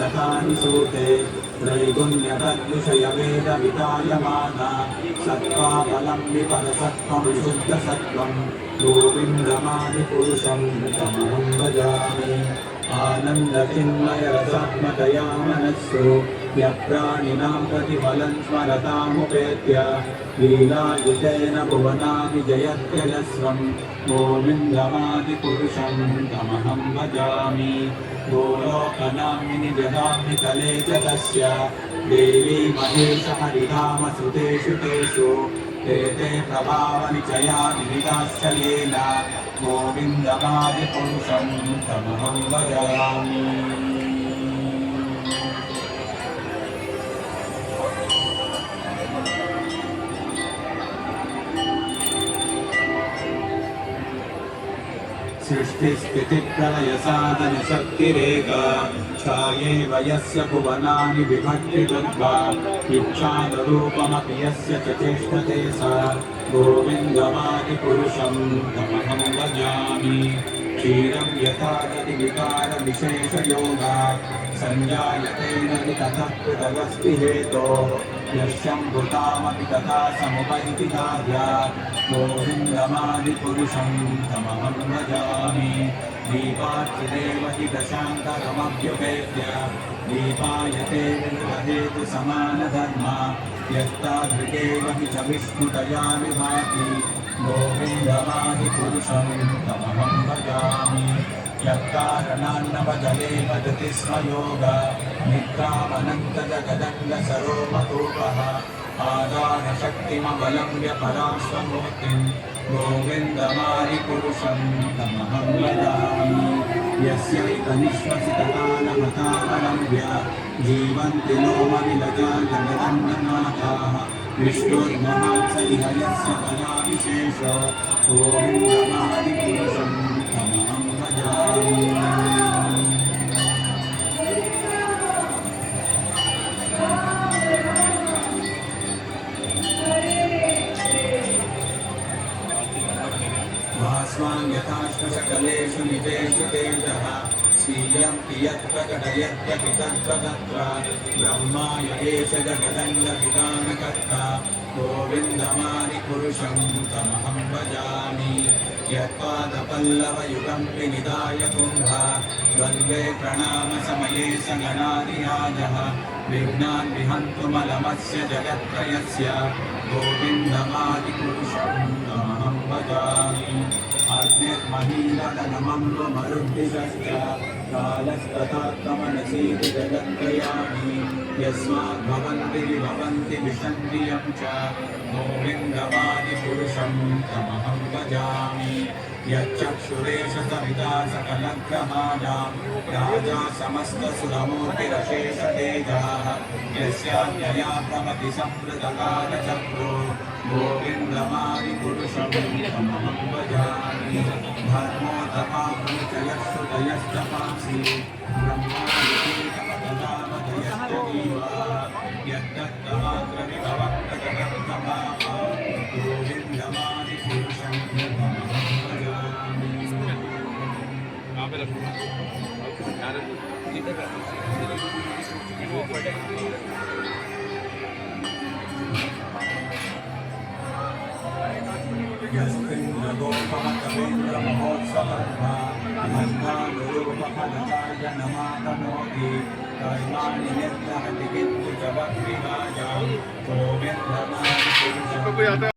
रथानि सूते त्रैगुण्यतद्विषयवेदवितायमाना सत्त्वाबलं विपरसत्त्वं गोविन्दमादिपुरुषं तमहं भजामि आनन्दचिन्मयरसात्मकया मनस्सु यप्राणिनां प्रतिफलं स्मरतामुपेत्य लीलायुतेन भुवनानि जयत्यजस्रं गोविन्दमादिपुरुषं तमहं भजामि गोलोकनाम्नि जगामितले च तस्य देवी महेशहरिधामसुतेषु तेषु ते ते प्रभावनिचया विहिताश्च येन गोविन्दमादिपुरुषं तमहं भजामि सृष्टिस्थितिप्रलयसाधनशक्तिरेका छायेव यस्य भुवनानि विभक्तिरुद्वा इच्छानुरूपमपि यस्य च चेष्टते सा गोविन्दमादिपुरुषं तमहं भजामि क्षीरं यथा गतिविकारविशेषयोगा सञ्जायते न ततः कृतवस्ति हेतोः यशम्भुतामपि तथा समुपैति कार्या गोविन्दमादिपुरुषं तमहं भजामि दीपार्चिदेव हि दशान्तरमभ्युपेत्य दीपायते विनुरहेतु समानधर्मा यस्तादृगेव हि च विष्णुतया विभाति गोविन्दमादिपुरुषं तमहं भजामि यत्कारणान्नवजले वदति स्म योग निद्रामनन्तजगदण्डसरोमतोपः आधारशक्तिमवलम्ब्य पराश्वमूर्तिं गोविन्दमादिपुरुषं तमहं भजामि यस्यैकनिश्वसितकालमतावलम्ब्य जीवन्ति लोमविलजा जगदन्ननाथाः विष्णुर्महात्स इह यस्य कलाविशेषो गोविन्दमादिपुरुषं तमहं भजामि भास्वान् यथाश्वसकलेषु निजेषु तेजः स्वीयं कियत् प्रकटयत्यपि तत्र ब्रह्माय एष जगदण्डपितानकर्ता गोविन्दमादिपुरुषं तमहं भजामि यत्पादपल्लवयुगं विनिधाय कुम्भा द्वन्द्वे प्रणामसमये स गणाधिराजः विघ्नान् विहन्तुमलमस्य जगत्त्रयस्य गोविन्दमादिपुरुषं तमहं भजामि अग्निर्महीरदनमम्बमरुद्दिशश्च कालस्तथात्मनसीति जगत्त्रयाणि यस्माद्भवन्ति विभवन्ति विशन्ति यं च गोविन्दमादिपुरुषं तमहं भजामि यच्चक्षुरेश सविता सकलग्रहाणां राजा समस्तसुरमूर्तिरशेषतेजाः यस्याज्ञया भवति संवृतकालचक्रो गोविन्दमादिपुरुषं तमहं भजामि धर्मोतपाश्रुतयश्रुतयस्तपांसि ब्रह्मादितीतपतदामतयश्च जीवाः यद्दत्तमात्रविभवप्रकटं तमाह गोविन्दमादिपुरुषं तमहं भजामि यस्मिन्द्रगोपमकवेन्द्रमहोत्सवः मन्दानुरूपफलकाय नमातनोति कर्माणि निर्दहति किन्तु च भक्तिभाजां गोविन्दमादिपुरुषं